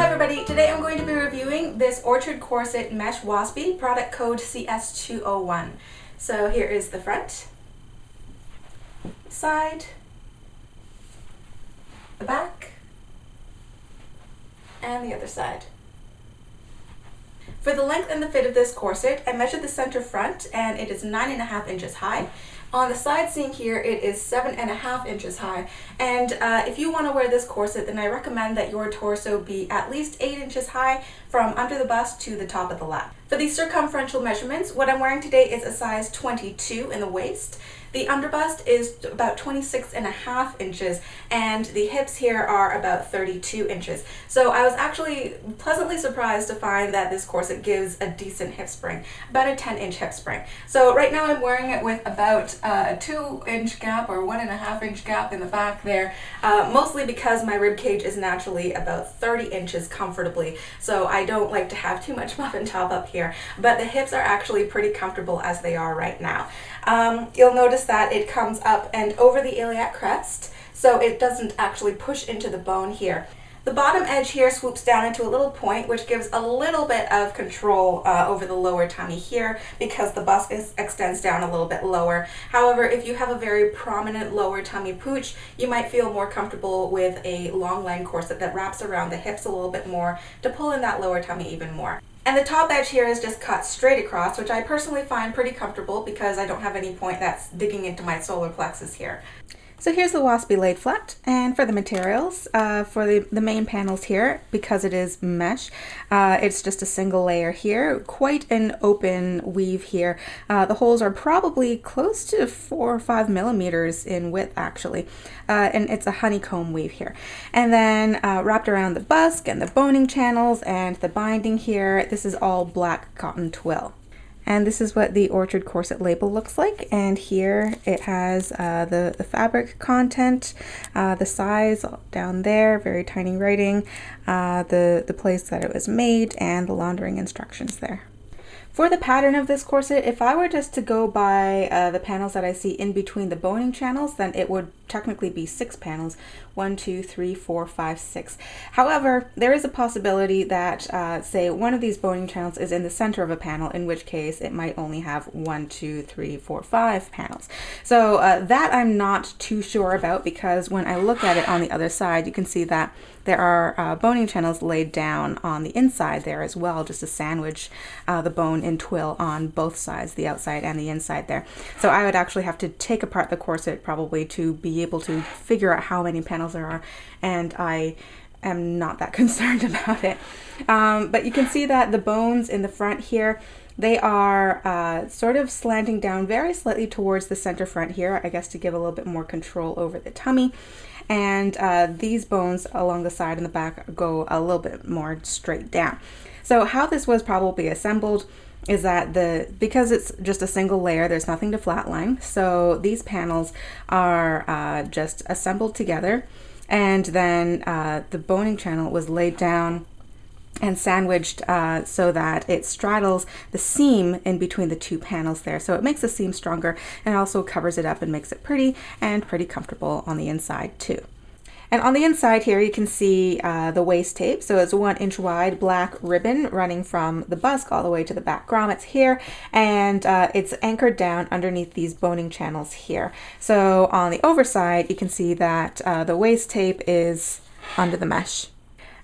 Hi everybody, today I'm going to be reviewing this Orchard Corset Mesh WASPIE, product code CS-201. So here is the front, side, the back, and the other side. For the length and the fit of this corset, I measured the center front and it is 9.5 inches high. On the side seam here, it is 7.5 inches high. And if you want to wear this corset, then I recommend that your torso be at least 8 inches high from under the bust to the top of the lap. For the circumferential measurements, what I'm wearing today is a size 22 in the waist. The underbust is about 26.5 inches and the hips here are about 32 inches. So I was actually pleasantly surprised to find that this corset gives a decent hip spring, about a 10-inch hip spring. So right now I'm wearing it with about a 2-inch gap or 1.5-inch gap in the back there, mostly because my rib cage is naturally about 30 inches comfortably. So I don't like to have too much muffin top up here, but the hips are actually pretty comfortable as they are right now. You'll notice that it comes up and over the iliac crest, so it doesn't actually push into the bone here. The bottom edge here swoops down into a little point, which gives a little bit of control over the lower tummy here because the bust extends down a little bit lower. However, if you have a very prominent lower tummy pooch, you might feel more comfortable with a long line corset that wraps around the hips a little bit more to pull in that lower tummy even more. And the top edge here is just cut straight across, which I personally find pretty comfortable because I don't have any point that's digging into my solar plexus here. So here's the WASPIE laid flat, and for the materials, for the main panels here, because it is mesh, it's just a single layer here, quite an open weave here. The holes are probably close to 4 or 5 millimeters in width actually, and it's a honeycomb weave here. And then wrapped around the busk and the boning channels and the binding here, this is all black cotton twill. And this is what the Orchard Corset label looks like, and here it has the fabric content, the size down there, very tiny writing, the place that it was made, and the laundering instructions there. For the pattern of this corset, if I were just to go by the panels that I see in between the boning channels, then it would technically be 6 panels. 1, 2, 3, 4, 5, 6. However, there is a possibility that, say, one of these boning channels is in the center of a panel, in which case it might only have 1, 2, 3, 4, 5 panels. So that I'm not too sure about, because when I look at it on the other side, you can see that there are boning channels laid down on the inside there as well, just to sandwich the bone in twill on both sides, the outside and the inside there. So I would actually have to take apart the corset probably to be able to figure out how many panels there are, and I am not that concerned about it. But you can see that the bones in the front here, they are sort of slanting down very slightly towards the center front here, I guess to give a little bit more control over the tummy. And these bones along the side and the back go a little bit more straight down. So how this was probably assembled is that because it's just a single layer, there's nothing to flatline. So these panels are just assembled together, and then the boning channel was laid down and sandwiched so that it straddles the seam in between the 2 panels there. So it makes the seam stronger and also covers it up and makes it pretty and pretty comfortable on the inside too. And on the inside here, you can see the waist tape. So it's a 1-inch wide black ribbon running from the busk all the way to the back grommets here. And it's anchored down underneath these boning channels here. So on the overside, you can see that the waist tape is under the mesh.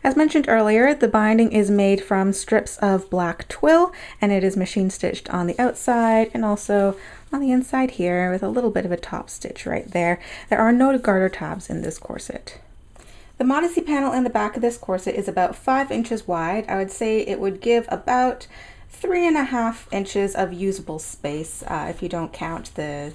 As mentioned earlier, the binding is made from strips of black twill, and it is machine stitched on the outside and also on the inside here with a little bit of a top stitch right there. There are no garter tabs in this corset. The Modesty panel in the back of this corset is about 5 inches wide. I would say it would give about 3.5 inches of usable space if you don't count the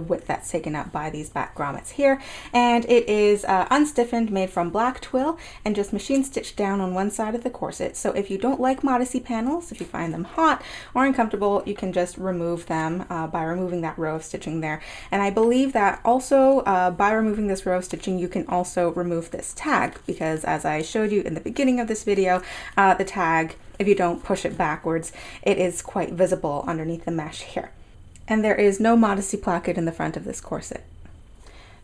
width that's taken up by these back grommets here. And it is unstiffened, made from black twill, and just machine stitched down on one side of the corset. So if you don't like Modesty panels, if you find them hot or uncomfortable, you can just remove them by removing that row of stitching there. And I believe that also by removing this row of stitching, you can also remove this tag, because as I showed you in the beginning of this video, the tag, if you don't push it backwards, it is quite visible underneath the mesh here. And there is no Modesty placket in the front of this corset.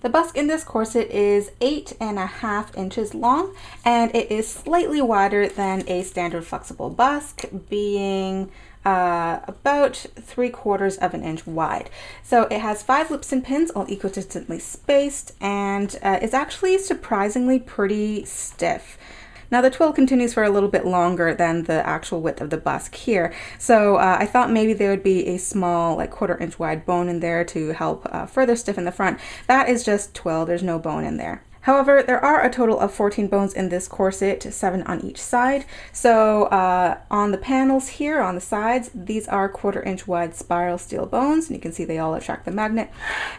The busk in this corset is 8.5 inches long, and it is slightly wider than a standard flexible busk, being about 3/4 of an inch wide. So it has 5 loops and pins, all equidistantly spaced, and it's actually surprisingly pretty stiff. Now the twill continues for a little bit longer than the actual width of the busk here, so I thought maybe there would be a small, like 1/4 inch wide bone in there to help further stiffen the front. That is just twill, there's no bone in there. However, there are a total of 14 bones in this corset, 7 on each side. So on the panels here, on the sides, these are 1/4 inch wide spiral steel bones, and you can see they all attract the magnet.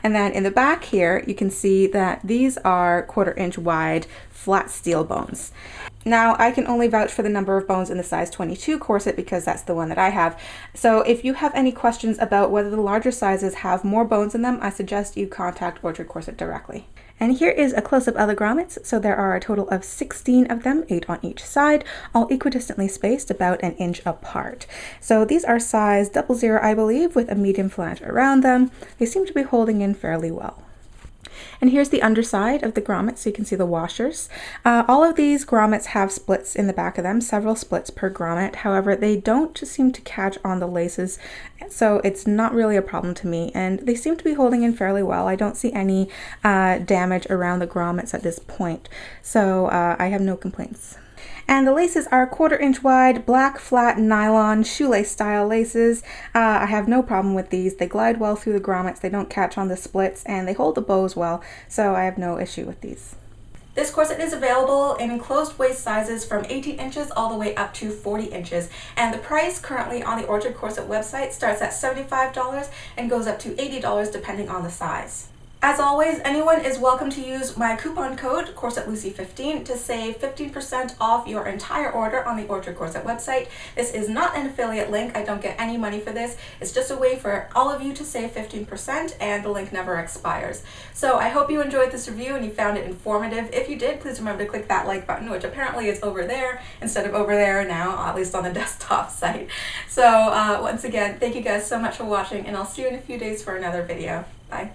And then in the back here, you can see that these are 1/4 inch wide flat steel bones. Now, I can only vouch for the number of bones in the size 22 corset because that's the one that I have. So if you have any questions about whether the larger sizes have more bones in them, I suggest you contact Orchard Corset directly. And here is a close-up of the grommets. So there are a total of 16 of them, 8 on each side, all equidistantly spaced about an inch apart. So these are size 00, I believe, with a medium flange around them. They seem to be holding in fairly well. And here's the underside of the grommet, so you can see the washers. All of these grommets have splits in the back of them, several splits per grommet. However, they don't seem to catch on the laces, so it's not really a problem to me. And they seem to be holding in fairly well. I don't see any damage around the grommets at this point, so I have no complaints. And the laces are 1/4 inch wide, black flat nylon shoelace style laces. I have no problem with these. They glide well through the grommets, they don't catch on the splits, and they hold the bows well, so I have no issue with these. This corset is available in closed waist sizes from 18 inches all the way up to 40 inches. And the price currently on the Orchard Corset website starts at $75 and goes up to $80 depending on the size. As always, anyone is welcome to use my coupon code CorsetLucy15 to save 15% off your entire order on the Orchard Corset website. This is not an affiliate link. I don't get any money for this. It's just a way for all of you to save 15%, and the link never expires. So I hope you enjoyed this review and you found it informative. If you did, please remember to click that like button, which apparently is over there instead of over there now, at least on the desktop site. So once again, thank you guys so much for watching, and I'll see you in a few days for another video. Bye.